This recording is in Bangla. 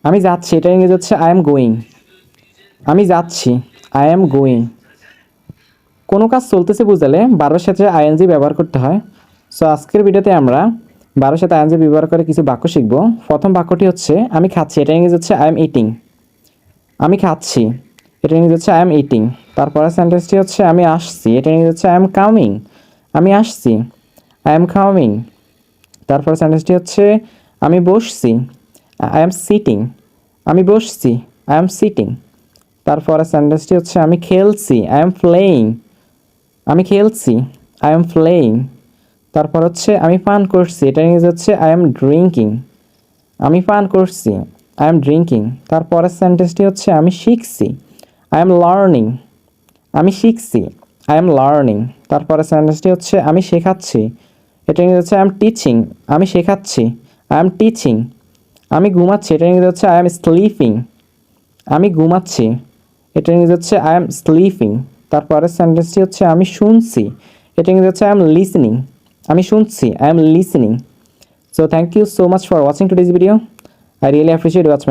আমি যাচ্ছি, এটার ইংরেজি হচ্ছে আই এম গোয়িং। আমি যাচ্ছি, আই এম গোয়িং। কোনো কাজ চলতেছে বোঝালে বারোর সাথে আইএনজি ব্যবহার করতে হয়। সো আজকের ভিডিওতে আমরা বারোর সাথে আইএনজি ব্যবহার করে কিছু বাক্য শিখব। প্রথম বাক্যটি হচ্ছে আমি খাচ্ছি, এটার ইংরেজি হচ্ছে আই এম ইটিং। আমি খাচ্ছি, এটার ইংরেজি হচ্ছে আই এম ইটিং। তারপরে সেন্টেন্সটি হচ্ছে আমি আসছি, এটার ইংরেজি হচ্ছে আই এম কামিং। আমি আসছি, আই এম কামিং। তারপরে সেন্টেন্সটি হচ্ছে আমি বসছি, আই এম সিটিং। আমি বসছি, আই এম সিটিং। তারপরে সেন্টেন্সটি হচ্ছে আমি খেলছি, আই এম প্লেয়িং। আমি খেলছি, আই এম প্লেয়িং। তারপর হচ্ছে আমি পান করছি, এটা ইংরেজি হচ্ছে আই এম ড্রিঙ্কিং। আমি পান করছি, আই এম ড্রিঙ্কিং। তারপরের সেন্টেন্সটি হচ্ছে আমি শিখছি, আই এম লার্নিং। আমি শিখছি, আই এম লার্নিং। তারপরের সেন্টেন্সটি হচ্ছে আমি শেখাচ্ছি, এটা ইংরেজি হচ্ছে আই এম টিচিং। আমি শেখাচ্ছি, আই এম টিচিং। আমি ঘুমাচ্ছি, এটা ইংরেজি হচ্ছে আই এম স্লিপিং। আমি ঘুমাচ্ছি, এটা ইংরেজি হচ্ছে আই এম স্লিপিং। তারপরের সেন্টেন্সটি হচ্ছে আমি শুনছি, এটা ইংরেজি হচ্ছে আই এম লিসেনিং। আমি শুনছি, I am listening. So thank you so much for watching today's video. I really appreciate watch